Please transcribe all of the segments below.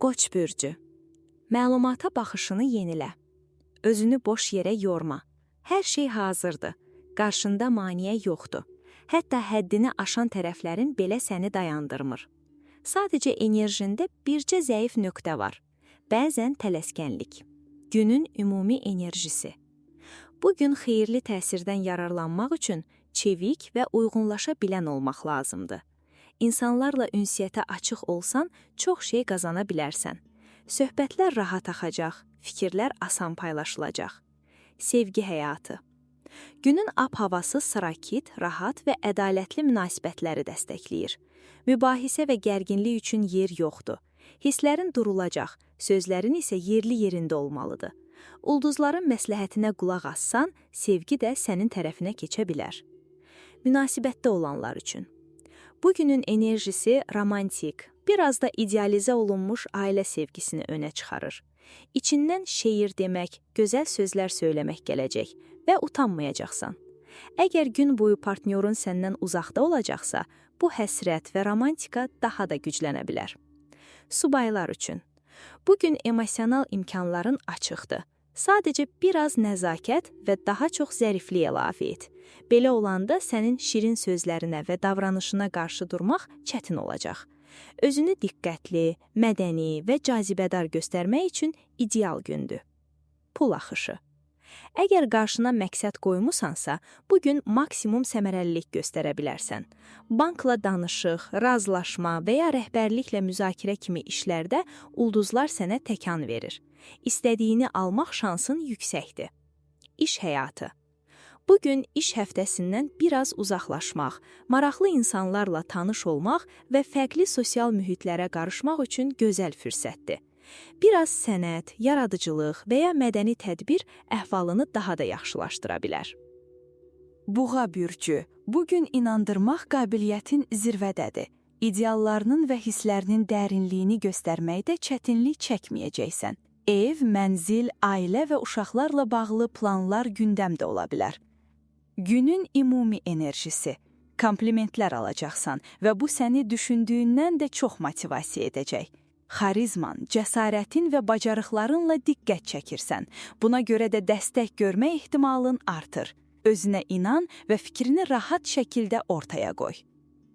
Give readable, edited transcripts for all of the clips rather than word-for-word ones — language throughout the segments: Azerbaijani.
Qoç bürcü. Məlumata baxışını yenilə. Özünü boş yerə yorma. Hər şey hazırdır. Qarşında maneə yoxdur. Hətta həddini aşan tərəflərin belə səni dayandırmır. Sadəcə enerjində bircə zəif nöqtə var. Bəzən tələskənlik. Günün ümumi enerjisi. Bugün xeyirli təsirdən yararlanmaq üçün çevik və uyğunlaşa bilən olmaq lazımdır. İnsanlarla ünsiyyətə açıq olsan, çox şey qazana bilərsən. Söhbətlər rahat axacaq, fikirlər asan paylaşılacaq. Sevgi həyatı. Günün ab-havası sakit, rahat və ədalətli münasibətləri dəstəkləyir. Mübahisə və gərginlik üçün yer yoxdur. Hisslərin durulacaq, sözlərin isə yerli yerində olmalıdır. Ulduzların məsləhətinə qulaq assan, sevgi də sənin tərəfinə keçə bilər. Münasibətdə olanlar üçün. Bugünün enerjisi romantik, biraz da idealizə olunmuş ailə sevgisini önə çıxarır. İçindən şeir demək, gözəl sözlər söyləmək gələcək və utanmayacaqsan. Əgər gün boyu partnyorun səndən uzaqda olacaqsa, bu həsrət və romantika daha da güclənə bilər. Subaylar üçün. Bugün emosional imkanların açıqdır. Sadəcə biraz nəzakət və daha çox zəriflik əlavə et. Belə olanda sənin şirin sözlərinə və davranışına qarşı durmaq çətin olacaq. Özünü diqqətli, mədəni və cazibədar göstərmək üçün ideal gündür. Pul axışı. Əgər qarşına məqsəd qoymusansa, bugün maksimum səmərəlilik göstərə bilərsən. Bankla danışıq, razılaşma və ya rəhbərliklə müzakirə kimi işlərdə ulduzlar sənə təkan verir. İstədiyini almaq şansın yüksəkdir. İş həyatı. Bugün iş həftəsindən biraz uzaqlaşmaq, maraqlı insanlarla tanış olmaq və fərqli sosial mühitlərə qarışmaq üçün gözəl fürsətdir. Biraz sənət, yaradıcılıq və ya mədəni tədbir əhvalını daha da yaxşılaşdıra bilər. Buğa bürcü. Bugün inandırmaq qabiliyyətin zirvədədir. İdeallarının və hisslərinin dərinliyini göstərməkdə çətinlik çəkməyəcəksən. Ev, mənzil, ailə və uşaqlarla bağlı planlar gündəmdə ola bilər. Günün ümumi enerjisi. Komplimentlər alacaqsan və bu səni düşündüyündən də çox motivasiya edəcək. Xarizman, cəsarətin və bacarıqlarınla diqqət çəkirsən. Buna görə də dəstək görmə ehtimalın artır. Özünə inan və fikrini rahat şəkildə ortaya qoy.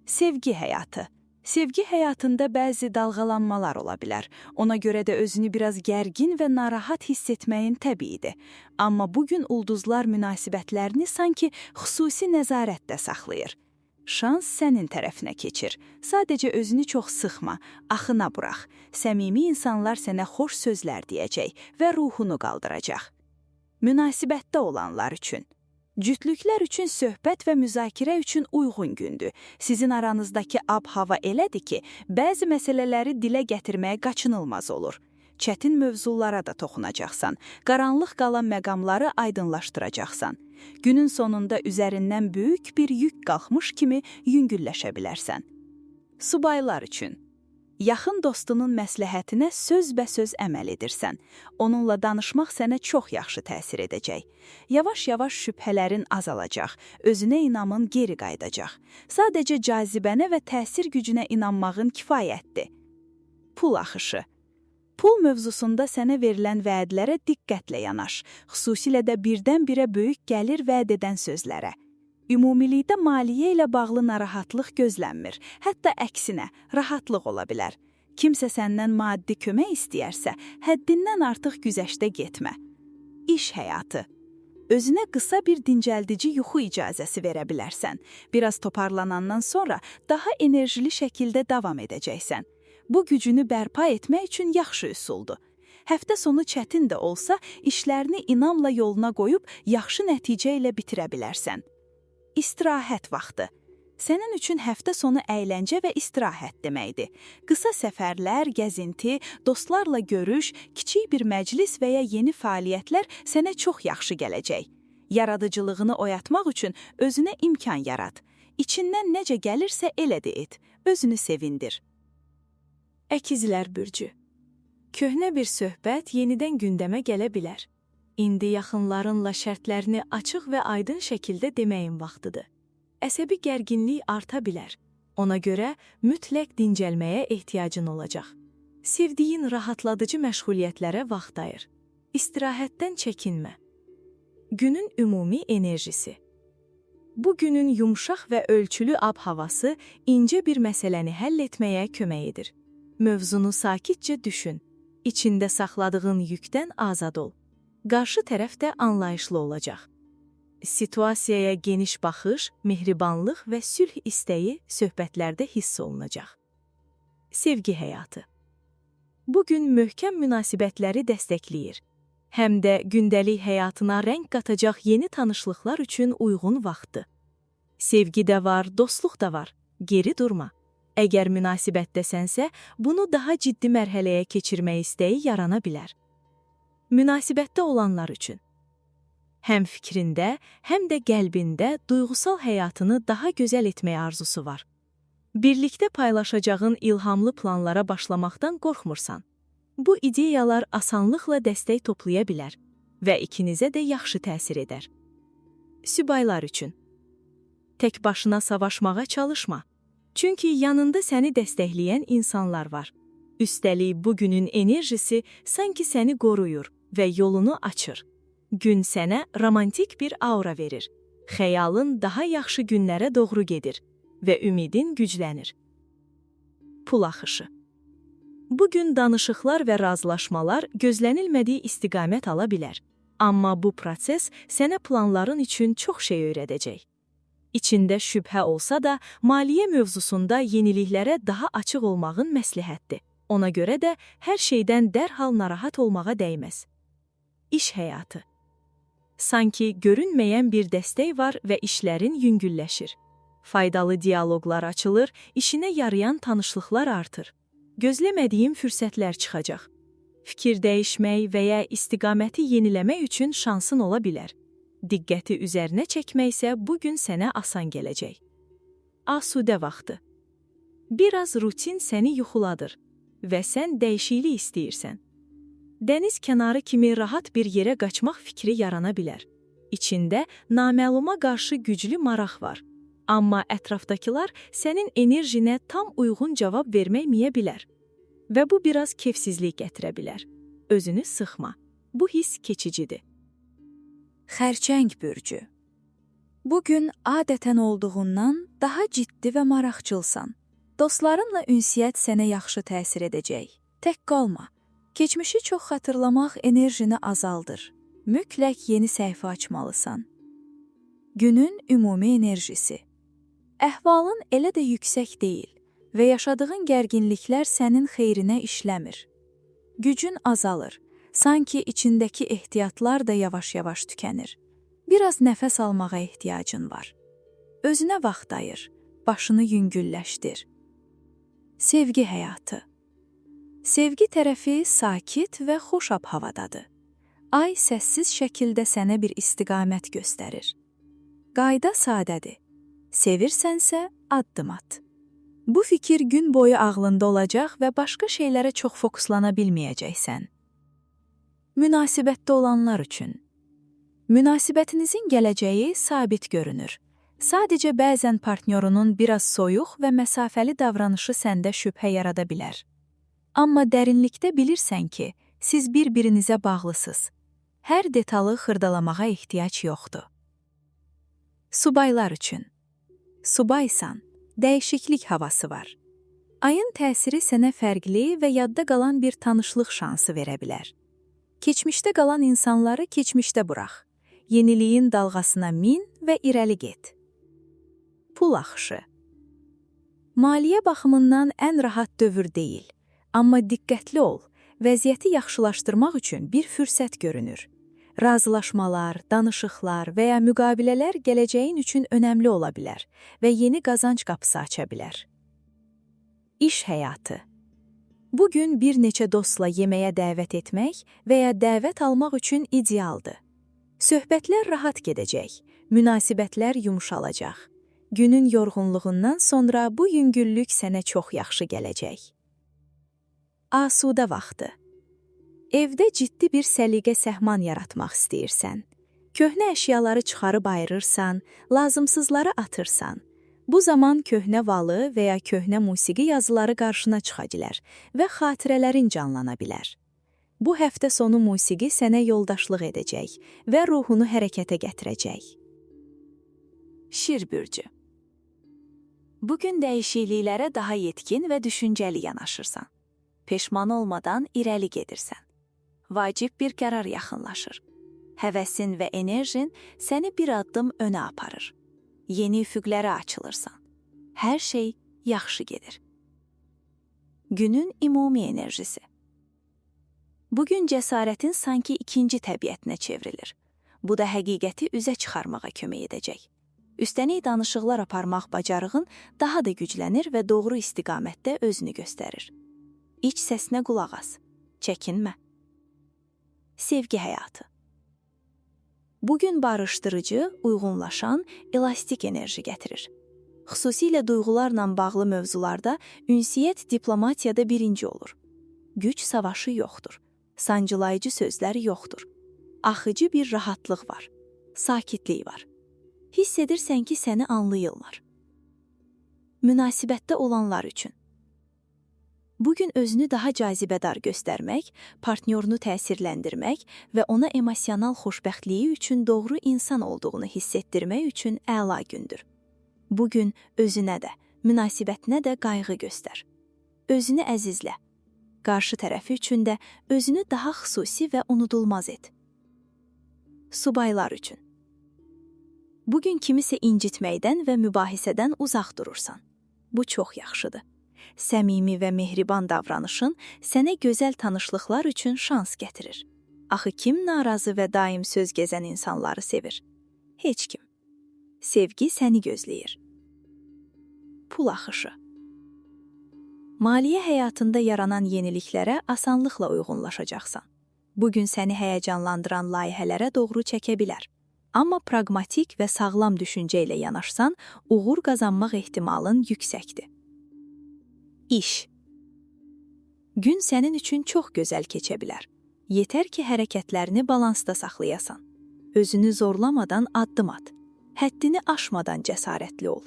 Sevgi həyatı. Sevgi həyatında bəzi dalğalanmalar ola bilər. Ona görə də özünü biraz gərgin və narahat hiss etməyin təbiidir. Amma bugün ulduzlar münasibətlərini sanki xüsusi nəzarətdə saxlayır. Şans sənin tərəfinə keçir. Sadəcə özünü çox sıxma, axına burax. Səmimi insanlar sənə xoş sözlər deyəcək və ruhunu qaldıracaq. Münasibətdə olanlar üçün. Cütlüklər üçün söhbət və müzakirə üçün uyğun gündür. Sizin aranızdakı ab-hava elədir ki, bəzi məsələləri dilə gətirməyə qaçınılmaz olur. Çətin mövzulara da toxunacaqsan, qaranlıq qalan məqamları aydınlaşdıracaqsan. Günün sonunda üzərindən böyük bir yük qalxmış kimi yüngülləşə bilərsən. Subaylar üçün. Yaxın dostunun məsləhətinə sözbəsöz əməl edirsən. Onunla danışmaq sənə çox yaxşı təsir edəcək. Yavaş-yavaş şübhələrin azalacaq, özünə inamın geri qayıdacaq. Sadəcə cazibənə və təsir gücünə inanmağın kifayətdir. Pul axışı. Pul mövzusunda sənə verilən vədlərə diqqətlə yanaş, xüsusilə də birdən-birə böyük gəlir vəd edən sözlərə. Ümumilikdə maliyyə ilə bağlı narahatlıq gözlənmir, hətta əksinə, rahatlıq ola bilər. Kimsə səndən maddi kömək istəyərsə, həddindən artıq güzəştə getmə. İş həyatı. Özünə qısa bir dincəldici yuxu icazəsi verə bilərsən. Biraz toparlanandan sonra daha enerjili şəkildə davam edəcəksən. Bu gücünü bərpa etmək üçün yaxşı üsuldur. Həftə sonu çətin də olsa, işlərini inamla yoluna qoyub yaxşı nəticə ilə bitirə bilərsən. İstirahət vaxtı. Sənin üçün həftə sonu əyləncə və istirahət deməkdir. Qısa səfərlər, gəzinti, dostlarla görüş, kiçik bir məclis və ya yeni fəaliyyətlər sənə çox yaxşı gələcək. Yaradıcılığını oyatmaq üçün özünə imkan yarat. İçindən necə gəlirsə elə də et. Özünü sevindir. Əkizlər bürcü. Köhnə bir söhbət yenidən gündəmə gələ bilər. İndi yaxınlarınla şərtlərini açıq və aydın şəkildə deməyin vaxtıdır. Əsəbi gərginlik arta bilər. Ona görə mütləq dincəlməyə ehtiyacın olacaq. Sevdiyin rahatladıcı məşğuliyyətlərə vaxt ayır. İstirahətdən çəkinmə. Günün ümumi enerjisi. Bu günün yumşaq və ölçülü ab-havası incə bir məsələni həll etməyə kömək edir. Mövzunu sakitcə düşün. İçində saxladığın yükdən azad ol. Qarşı tərəf də anlayışlı olacaq. Situasiyaya geniş baxış, mehribanlıq və sülh istəyi söhbətlərdə hiss olunacaq. Sevgi həyatı. Bu gün möhkəm münasibətləri dəstəkləyir. Həm də gündəlik həyatına rəng qatacaq yeni tanışlıqlar üçün uyğun vaxtdır. Sevgi də var, dostluq da var. Geri durma. Əgər münasibətdəsənsə, bunu daha ciddi mərhələyə keçirmək istəyi yarana bilər. Münasibətdə olanlar üçün. Həm fikrində, həm də qəlbində duyğusal həyatını daha gözəl etmək arzusu var. Birlikdə paylaşacağın ilhamlı planlara başlamaqdan qorxmursan. Bu ideyalar asanlıqla dəstək toplaya bilər və ikinizə də yaxşı təsir edər. Sübaylar üçün. Tək başına savaşmağa çalışma. Çünki yanında səni dəstəkləyən insanlar var. Üstəlik bugünün enerjisi sanki səni qoruyur və yolunu açır. Gün sənə romantik bir aura verir. Xəyalın daha yaxşı günlərə doğru gedir və ümidin güclənir. Pul axışı. Bugün danışıqlar və razılaşmalar gözlənilmədiyi istiqamət ala bilər. Amma bu proses sənə planların üçün çox şey öyrədəcək. İçində şübhə olsa da, maliyyə mövzusunda yeniliklərə daha açıq olmağın məsləhətdir. Ona görə də hər şeydən dərhal narahat olmağa dəyməz. İş həyatı. Sanki görünməyən bir dəstək var və işlərin yüngülləşir. Faydalı dialoqlar açılır, işinə yarayan tanışlıqlar artır. Gözləmədiyin fürsətlər çıxacaq. Fikir dəyişmək və ya istiqaməti yeniləmək üçün şansın ola bilər. Diqqəti üzərinə çəkmək isə bugün sənə asan gələcək. Asudə vaxtı. Biraz rutin səni yuxuladır və sən dəyişiklik istəyirsən. Dəniz kənarı kimi rahat bir yerə qaçmaq fikri yarana bilər. İçində naməluma qarşı güclü maraq var. Amma ətrafdakılar sənin enerjinə tam uyğun cavab verməyə bilər. Və bu biraz kefsizlik gətirə bilər. Özünü sıxma. Bu hiss keçicidir. Xərçəng bürcü. Bugün adətən olduğundan daha ciddi və maraqçılsan. Dostlarınla ünsiyyət sənə yaxşı təsir edəcək. Tək qalma. Keçmişi çox xatırlamaq enerjini azaldır. Mütləq yeni səhifə açmalısan. Günün ümumi enerjisi. Əhvalın elə də yüksək deyil və yaşadığın gərginliklər sənin xeyrinə işləmir. Gücün azalır, sanki içindəki ehtiyatlar da yavaş-yavaş tükənir. Biraz nəfəs almağa ehtiyacın var. Özünə vaxt ayır, başını yüngülləşdir. Sevgi həyatı. Sevgi tərəfi sakit və xoş ab-havadadır. Ay səssiz şəkildə sənə bir istiqamət göstərir. Qayda sadədir. Sevirsənsə addım at. Bu fikir gün boyu ağlında olacaq və başqa şeylərə çox fokuslana bilməyəcəksən. Münasibətdə olanlar üçün. Münasibətinizin gələcəyi sabit görünür. Sadəcə bəzən partnyorunun biraz soyuq və məsafəli davranışı səndə şübhə yarada bilər. Amma dərinlikdə bilirsən ki, siz bir-birinizə bağlısınız. Hər detalı xırdalamağa ehtiyac yoxdur. Subaylar üçün. Subaysan, dəyişiklik havası var. Ayın təsiri sənə fərqli və yadda qalan bir tanışlıq şansı verə bilər. Keçmişdə qalan insanları keçmişdə burax. Yeniliyin dalğasına min və irəli get. Pul axışı. Maliyyə baxımından ən rahat dövr deyil. Amma diqqətli ol, vəziyyəti yaxşılaşdırmaq üçün bir fürsət görünür. Razılaşmalar, danışıqlar və ya müqabilələr gələcəyin üçün önəmli ola bilər və yeni qazanc qapısı aça bilər. İş həyatı. Bugün bir neçə dostla yeməyə dəvət etmək və ya dəvət almaq üçün idealdır. Söhbətlər rahat gedəcək, münasibətlər yumşalacaq. Günün yorğunluğundan sonra bu yüngüllük sənə çox yaxşı gələcək. Asudə vaxtı. Evdə ciddi bir səliqə-səhman yaratmaq istəyirsən. Köhnə əşyaları çıxarıb ayırırsan, lazımsızları atırsan. Bu zaman köhnə valı və ya köhnə musiqi yazıları qarşına çıxa bilər və xatirələrin canlana bilər. Bu həftə sonu musiqi sənə yoldaşlıq edəcək və ruhunu hərəkətə gətirəcək. Şir bürcü. Bugün dəyişikliklərə daha yetkin və düşüncəli yanaşırsan. Peşman olmadan irəli gedirsən. Vacib bir qərar yaxınlaşır. Həvəsin və enerjin səni bir addım önə aparır. Yeni üfüqlərə açılırsan. Hər şey yaxşı gedir. Günün ümumi enerjisi. Bugün cəsarətin sanki ikinci təbiətinə çevrilir. Bu da həqiqəti üzə çıxarmağa kömək edəcək. Üstəlik danışıqlar aparmaq bacarığın daha da güclənir və doğru istiqamətdə özünü göstərir. İç səsinə qulaq as, çəkinmə. Sevgi həyatı. Bugün barışdırıcı, uyğunlaşan, elastik enerji gətirir. Xüsusilə duyğularla bağlı mövzularda ünsiyyət diplomatiyada birinci olur. Güc savaşı yoxdur. Sancılayıcı sözlər yoxdur. Axıcı bir rahatlıq var. Sakitlik var. Hiss edirsən ki, səni anlayırlar. Münasibətdə olanlar üçün. Bugün özünü daha cazibədar göstərmək, partnyorunu təsirləndirmək və ona emosional xoşbəxtliyi üçün doğru insan olduğunu hiss etdirmək üçün əla gündür. Bugün özünə də, münasibətinə də qayğı göstər. Özünü əzizlə. Qarşı tərəfi üçün də özünü daha xüsusi və unudulmaz et. Subaylar üçün. Bugün kimisə incitməkdən və mübahisədən uzaq durursan. Bu çox yaxşıdır. Səmimi və mehriban davranışın sənə gözəl tanışlıqlar üçün şans gətirir. Axı kim narazı və daim söz gəzən insanları sevir? Heç kim. Sevgi səni gözləyir. Pul axışı. Maliyyə həyatında yaranan yeniliklərə asanlıqla uyğunlaşacaqsan. Bugün səni həyəcanlandıran layihələrə doğru çəkə bilər. Amma praqmatik və sağlam düşüncə ilə yanaşsan, uğur qazanmaq ehtimalın yüksəkdir. İş. Gün sənin üçün çox gözəl keçə bilər. Yetər ki, hərəkətlərini balansda saxlayasan. Özünü zorlamadan addım at. Həddini aşmadan cəsarətli ol.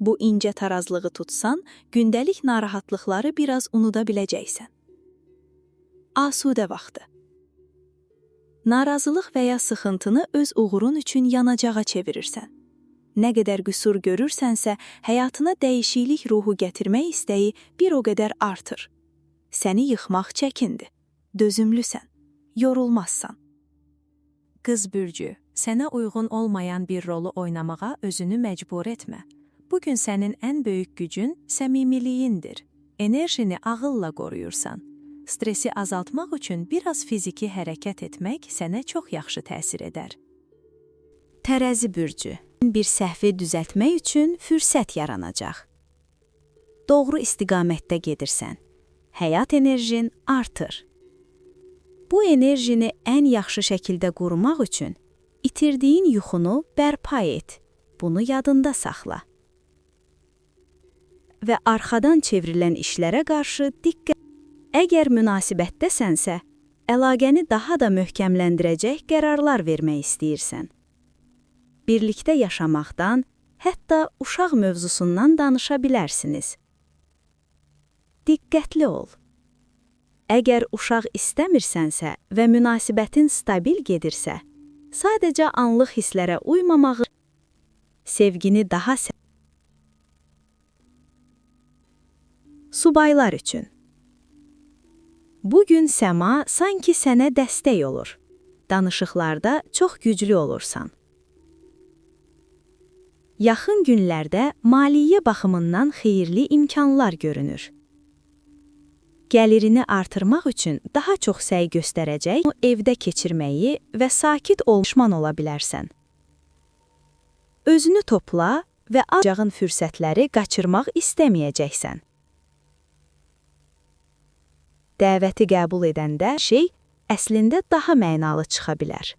Bu incə tarazlığı tutsan, gündəlik narahatlıqları biraz unuda biləcəksən. Asudə vaxtı. Narazılıq və ya sıxıntını öz uğurun üçün yanacağa çevirirsən. Nə qədər qüsur görürsənsə, həyatına dəyişiklik ruhu gətirmək istəyi bir o qədər artır. Səni yıxmaq çəkindir. Dözümlüsən. Yorulmazsan. Qız bürcü, sənə uyğun olmayan bir rolu oynamağa özünü məcbur etmə. Bugün sənin ən böyük gücün səmimiliyindir. Enerjini ağılla qoruyursan. Stresi azaltmaq üçün biraz fiziki hərəkət etmək sənə çox yaxşı təsir edər. Tərəzi bürcü. Bir səhvi düzəltmək üçün fürsət yaranacaq. Doğru istiqamətdə gedirsən. Həyat enerjin artır. Bu enerjini ən yaxşı şəkildə qorumaq üçün itirdiyin yuxunu bərpa et. Bunu yadında saxla. Və arxadan çevrilən işlərə qarşı diqqət. Əgər münasibətdəsənsə, əlaqəni daha da möhkəmləndirəcək qərarlar vermək istəyirsən. Birlikdə yaşamaqdan, hətta uşaq mövzusundan danışa bilərsiniz. Diqqətli ol. Əgər uşaq istəmirsənsə və münasibətin stabil gedirsə, sadəcə anlıq hisslərə uymamağı, sevgini daha Subaylar üçün. Bugün səma sanki sənə dəstək olur. Danışıqlarda çox güclü olursan. Yaxın günlərdə maliyyə baxımından xeyirli imkanlar görünür. Gəlirini artırmaq üçün daha çox səy göstərəcək, evdə keçirməyi və sakit olmuşman ola bilərsən. Özünü topla və acağın fürsətləri qaçırmaq istəməyəcəksən. Dəvəti qəbul edəndə şey əslində daha mənalı çıxa bilər.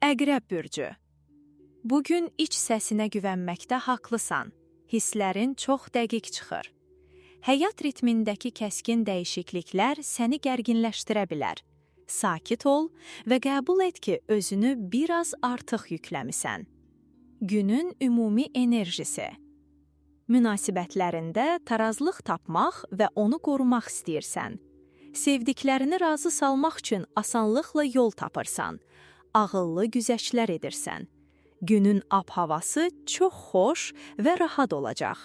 Əqrəb bürcü. Bugün iç səsinə güvənməkdə haqlısan. Hisslərin çox dəqiq çıxır. Həyat ritmindəki kəskin dəyişikliklər səni gərginləşdirə bilər. Sakit ol və qəbul et ki, özünü biraz artıq yükləmisən. Günün ümumi enerjisi. Münasibətlərində tarazlıq tapmaq və onu qorumaq istəyirsən. Sevdiklərini razı salmaq üçün asanlıqla yol tapırsan. Ağıllı güzəştlər edirsən. Günün ab-havası çox xoş və rahat olacaq.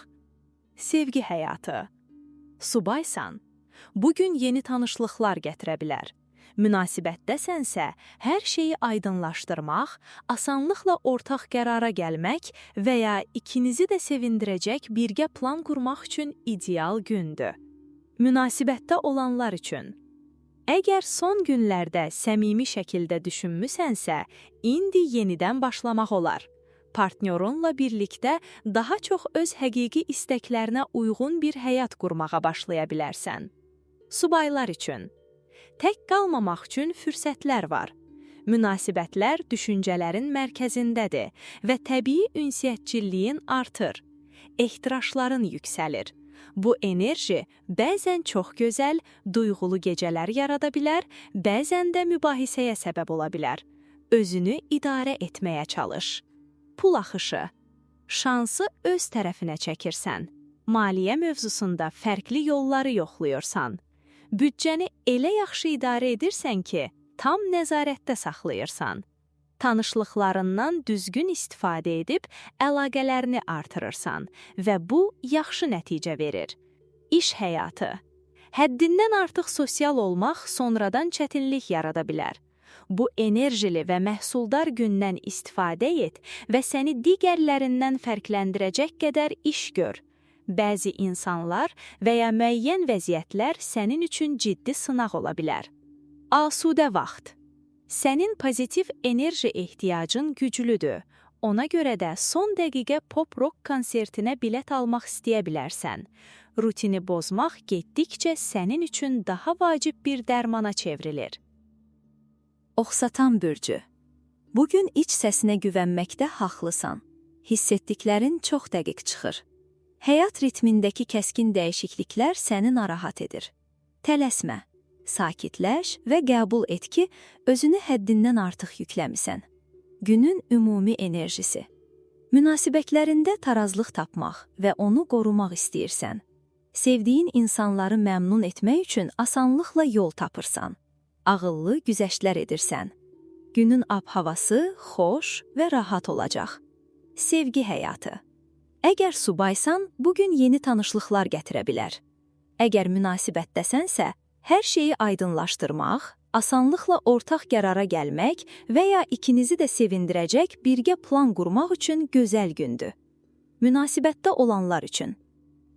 Sevgi həyatı. Subaysan, bugün yeni tanışlıqlar gətirə bilər. Münasibətdəsənsə, hər şeyi aydınlaşdırmaq, asanlıqla ortaq qərara gəlmək və ya ikinizi də sevindirəcək birgə plan qurmaq üçün ideal gündür. Münasibətdə olanlar üçün. Əgər son günlərdə səmimi şəkildə düşünmüsənsə, indi yenidən başlamaq olar. Partnyorunla birlikdə daha çox öz həqiqi istəklərinə uyğun bir həyat qurmağa başlaya bilərsən. Subaylar üçün. Tək qalmamaq üçün fürsətlər var. Münasibətlər düşüncələrin mərkəzindədir və təbii ünsiyyətçiliyin artır. Ehtirasların yüksəlir. Bu enerji bəzən çox gözəl, duyğulu gecələr yarada bilər, bəzən də mübahisəyə səbəb ola bilər. Özünü idarə etməyə çalış. Pul axışı. Şansı öz tərəfinə çəkirsən. Maliyyə mövzusunda fərqli yolları yoxlayırsan. Büdcəni elə yaxşı idarə edirsən ki, tam nəzarətdə saxlayırsan. Tanışlıqlarından düzgün istifadə edib əlaqələrini artırırsan və bu yaxşı nəticə verir. İş həyatı. Həddindən artıq sosial olmaq sonradan çətinlik yarada bilər. Bu enerjili və məhsuldar gündən istifadə et və səni digərlərindən fərqləndirəcək qədər iş gör. Bəzi insanlar və ya müəyyən vəziyyətlər sənin üçün ciddi sınaq ola bilər. Asudə vaxt. Sənin pozitiv enerji ehtiyacın güclüdür. Ona görə də son dəqiqə pop-rock konsertinə bilet almaq istəyə bilərsən. Rutini bozmaq getdikcə sənin üçün daha vacib bir dərmana çevrilir. Oxsatan bürcü. Bugün iç səsinə güvənməkdə haqlısan. Hiss etdiklərin çox dəqiq çıxır. Həyat ritmindəki kəskin dəyişikliklər səni narahat edir. Tələsmə. Sakitləş və qəbul et ki, özünü həddindən artıq yükləmisən. Günün ümumi enerjisi. Münasibətlərində tarazlıq tapmaq və onu qorumaq istəyirsən. Sevdiyin insanları məmnun etmək üçün asanlıqla yol tapırsan. Ağıllı güzəştlər edirsən. Günün ab-havası xoş və rahat olacaq. Sevgi həyatı. Əgər subaysan, bugün yeni tanışlıqlar gətirə bilər. Əgər münasibətdəsənsə, hər şeyi aydınlaşdırmaq, asanlıqla ortaq qərara gəlmək və ya ikinizi də sevindirəcək birgə plan qurmaq üçün gözəl gündür. Münasibətdə olanlar üçün.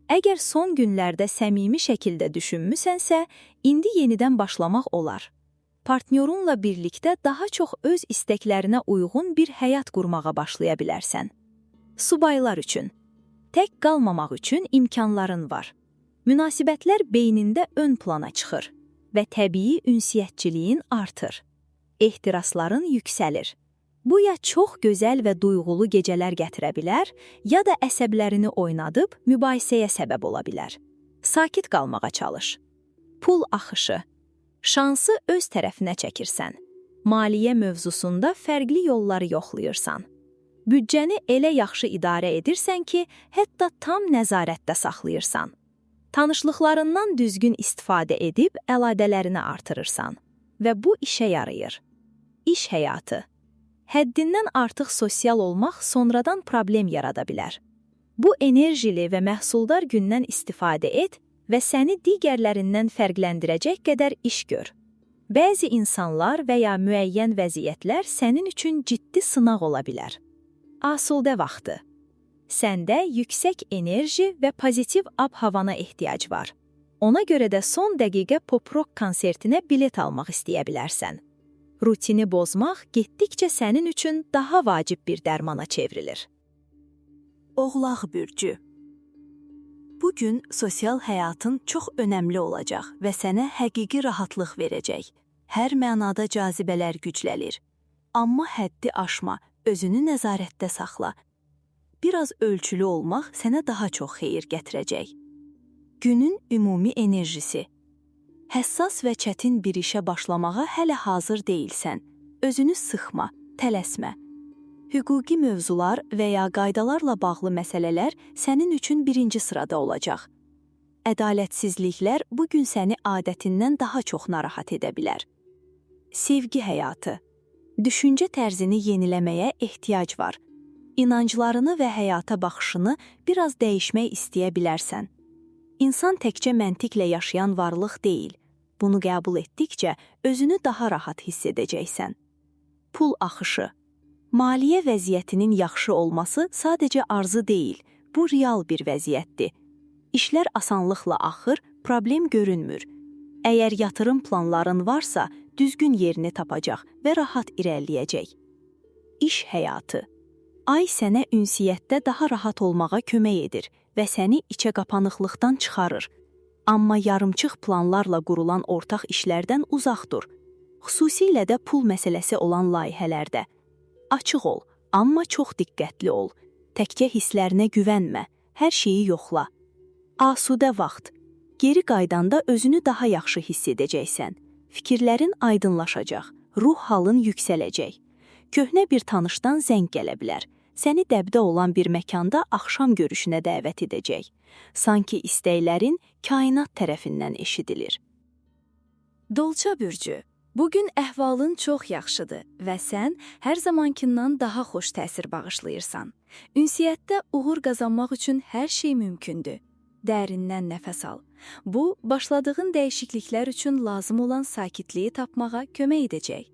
Əgər son günlərdə səmimi şəkildə düşünmüsənsə, indi yenidən başlamaq olar. Partnyorunla birlikdə daha çox öz istəklərinə uyğun bir həyat qurmağa başlaya bilərsən. Subaylar üçün. Tək qalmamaq üçün imkanların var. Münasibətlər beynində ön plana çıxır və təbii ünsiyyətçiliyin artır. Ehtirasların yüksəlir. Bu ya çox gözəl və duyğulu gecələr gətirə bilər, ya da əsəblərini oynadıb mübahisəyə səbəb ola bilər. Sakit qalmağa çalış. Pul axışı. Şansı öz tərəfinə çəkirsən. Maliyyə mövzusunda fərqli yolları yoxlayırsan. Büdcəni elə yaxşı idarə edirsən ki, hətta tam nəzarətdə saxlayırsan. Tanışlıqlarından düzgün istifadə edib əlaqələrini artırırsan və bu işə yarayır. İş həyatı. Həddindən artıq sosial olmaq sonradan problem yarada bilər. Bu enerjili və məhsuldar gündən istifadə et və səni digərlərindən fərqləndirəcək qədər iş gör. Bəzi insanlar və ya müəyyən vəziyyətlər sənin üçün ciddi sınaq ola bilər. Asudə vaxtı. Səndə yüksək enerji və pozitiv ab-havana ehtiyac var. Ona görə də son dəqiqə pop-rock konsertinə bilet almaq istəyə bilərsən. Rutini bozmaq getdikcə sənin üçün daha vacib bir dərmana çevrilir. Oğlaq bürcü. Bugün sosial həyatın çox önəmli olacaq və sənə həqiqi rahatlıq verəcək. Hər mənada cazibələr gücləlir. amma həddi aşma, özünü nəzarətdə saxla. Biraz ölçülü olmaq sənə daha çox xeyir gətirəcək. Günün ümumi enerjisi. Həssas və çətin bir işə başlamağa hələ hazır deyilsən. Özünü sıxma, tələsmə. Hüquqi mövzular və ya qaydalarla bağlı məsələlər sənin üçün birinci sırada olacaq. Ədalətsizliklər bu gün səni adətindən daha çox narahat edə bilər. Sevgi həyatı. Düşüncə tərzini yeniləməyə ehtiyac var. İnanclarını və həyata baxışını biraz dəyişmək istəyə bilərsən. İnsan təkcə məntiqlə yaşayan varlıq deyil. Bunu qəbul etdikcə özünü daha rahat hiss edəcəksən. Pul axışı. Maliyyə vəziyyətinin yaxşı olması sadəcə arzu deyil, bu real bir vəziyyətdir. İşlər asanlıqla axır, problem görünmür. Əgər yatırım planların varsa, düzgün yerini tapacaq və rahat irəliləyəcək. İş həyatı. Ay sənə ünsiyyətdə daha rahat olmağa kömək edir və səni içə qapanıqlıqdan çıxarır. Amma yarımçıq planlarla qurulan ortaq işlərdən uzaq dur. Xüsusilə də pul məsələsi olan layihələrdə. Açıq ol, amma çox diqqətli ol. Təkcə hisslərinə güvənmə, hər şeyi yoxla. Asudə vaxt. Geri qaydanda özünü daha yaxşı hiss edəcəksən. Fikirlərin aydınlaşacaq, ruh halın yüksələcək. Köhnə bir tanışdan zəng gələ bilər. Səni dəbdə olan bir məkanda axşam görüşünə dəvət edəcək. Sanki istəklərin kainat tərəfindən eşidilir. Dolça bürcü. Bugün əhvalın çox yaxşıdır və sən hər zamankindən daha xoş təsir bağışlayırsan. Ünsiyyətdə uğur qazanmaq üçün hər şey mümkündür. Dərindən nəfəs al. Bu, başladığın dəyişikliklər üçün lazım olan sakitliyi tapmağa kömək edəcək.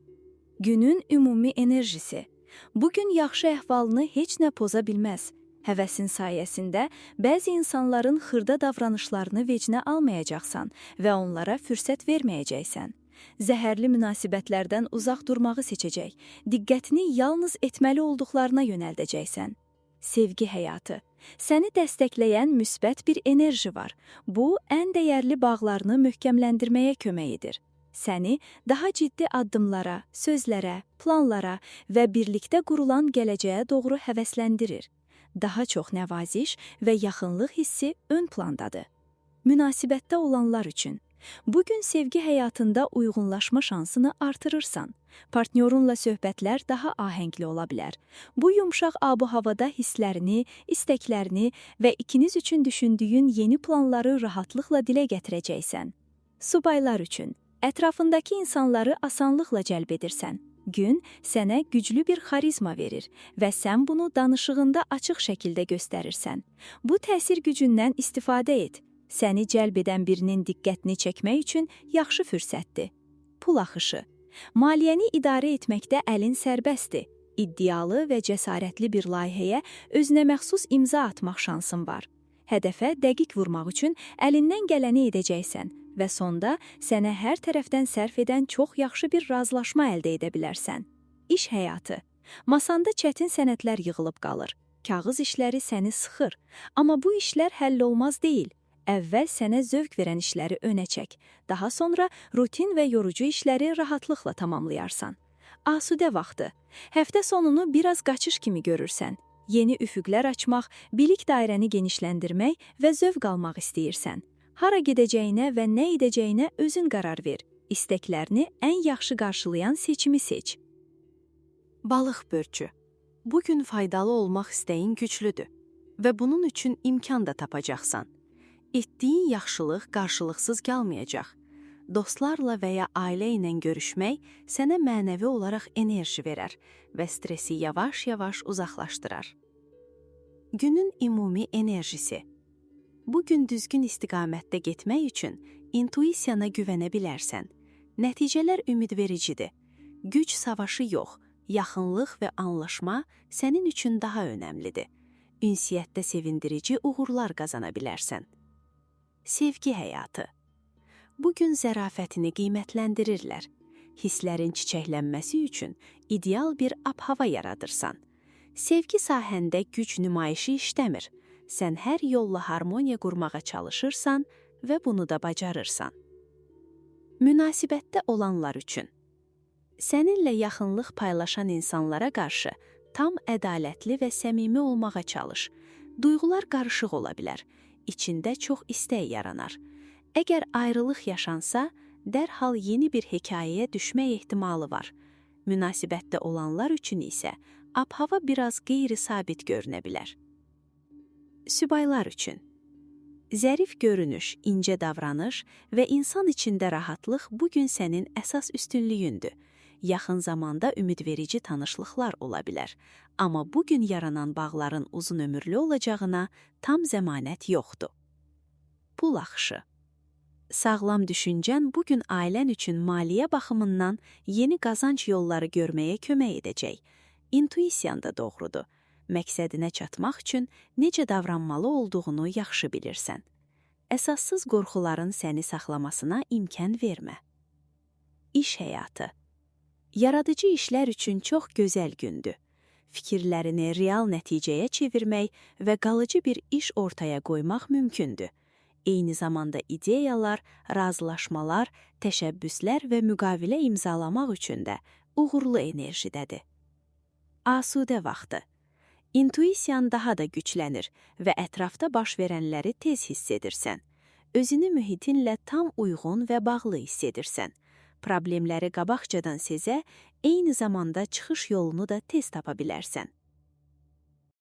Günün ümumi enerjisi. Bugün yaxşı əhvalını heç nə poza bilməz. Həvəsin sayəsində bəzi insanların xırda davranışlarını vecinə almayacaqsan və onlara fürsət verməyəcəksən. Zəhərli münasibətlərdən uzaq durmağı seçəcək, diqqətini yalnız etməli olduqlarına yönəldəcəksən. Sevgi həyatı. Səni dəstəkləyən müsbət bir enerji var. Bu, ən dəyərli bağlarını möhkəmləndirməyə kömək edir. Səni daha ciddi addımlara, sözlərə, planlara və birlikdə qurulan gələcəyə doğru həvəsləndirir. Daha çox nəvaziş və yaxınlıq hissi ön plandadır. Münasibətdə olanlar üçün. Bugün sevgi həyatında uyğunlaşma şansını artırırsan. Partnyorunla söhbətlər daha ahəngli ola bilər. Bu yumşaq abu-havada hisslərini, istəklərini və ikiniz üçün düşündüyün yeni planları rahatlıqla dilə gətirəcəksən. Subaylar üçün. Ətrafındakı insanları asanlıqla cəlb edirsən. Gün sənə güclü bir xarizma verir və sən bunu danışığında açıq şəkildə göstərirsən. Bu təsir gücündən istifadə et. Səni cəlb edən birinin diqqətini çəkmək üçün yaxşı fürsətdir. Pul axışı. Maliyyəni idarə etməkdə əlin sərbəstdir. İddialı və cəsarətli bir layihəyə özünə məxsus imza atmaq şansın var. Hədəfə dəqiq vurmaq üçün əlindən gələni edəcəksən və sonda sənə hər tərəfdən sərf edən çox yaxşı bir razılaşma əldə edə bilərsən. İş həyatı. Masanda çətin sənədlər yığılıb qalır. Kağız işləri səni sıxır. Amma bu işlər həll olmaz deyil. Əvvəl sənə zövq verən işləri önə çək. Daha sonra rutin və yorucu işləri rahatlıqla tamamlayarsan. Asudə vaxtı. Həftə sonunu biraz qaçış kimi görürsən. Yeni üfüqlər açmaq, bilik dairəni genişləndirmək və zövq almaq istəyirsən. Hara gedəcəyinə və nə edəcəyinə özün qərar ver. İstəklərini ən yaxşı qarşılayan seçimi seç. Balıq börcü. Bugün faydalı olmaq istəyin güclüdür və bunun üçün imkan da tapacaqsan. Etdiyin yaxşılıq qarşılıqsız gəlməyəcək. Dostlarla və ya ailə ilə görüşmək sənə mənəvi olaraq enerji verər və stresi yavaş-yavaş uzaqlaşdırar. Günün ümumi enerjisi. Bugün düzgün istiqamətdə getmək üçün intuisiyana güvənə bilərsən. Nəticələr ümidvericidir. Güc savaşı yox, yaxınlıq və anlaşma sənin üçün daha önəmlidir. Ünsiyyətdə sevindirici uğurlar qazana bilərsən. Sevgi həyatı. Bugün zərafətini qiymətləndirirlər. Hisslərin çiçəklənməsi üçün ideal bir ab-hava yaradırsan. Sevgi sahəndə güc nümayişi işləmir. Sən hər yolla harmoniya qurmağa çalışırsan və bunu da bacarırsan. Münasibətdə olanlar üçün. Səninlə yaxınlıq paylaşan insanlara qarşı tam ədalətli və səmimi olmağa çalış. Duyğular qarışıq ola bilər. İçində çox istək yaranar. Əgər ayrılıq yaşansa, dərhal yeni bir hekayəyə düşmək ehtimalı var. Münasibətdə olanlar üçün isə ab-hava biraz qeyri-sabit görünə bilər. Sübaylar üçün zərif görünüş, incə davranış və insan içində rahatlıq bugün sənin əsas üstünlüyündür. Yaxın zamanda ümidverici tanışlıqlar ola bilər. Amma bugün yaranan bağların uzun ömürlü olacağına tam zəmanət yoxdur. Pul axışı. Sağlam düşüncən bugün ailən üçün maliyyə baxımından yeni qazanc yolları görməyə kömək edəcək. İntuisiyan da doğrudur. Məqsədinə çatmaq üçün necə davranmalı olduğunu yaxşı bilirsən. Əsassız qorxuların səni saxlamasına imkan vermə. İş həyatı. Yaradıcı işlər üçün çox gözəl gündür. Fikirlərini real nəticəyə çevirmək və qalıcı bir iş ortaya qoymaq mümkündür. Eyni zamanda ideyalar, razılaşmalar, təşəbbüslər və müqavilə imzalamaq üçün də uğurlu enerjidədir. Asudə vaxtı. İntuisiyan daha da güclənir və ətrafda baş verənləri tez hiss edirsən. Özünü mühitinlə tam uyğun və bağlı hiss edirsən. Problemləri qabaqcadan sezə, eyni zamanda çıxış yolunu da tez tapa bilərsən.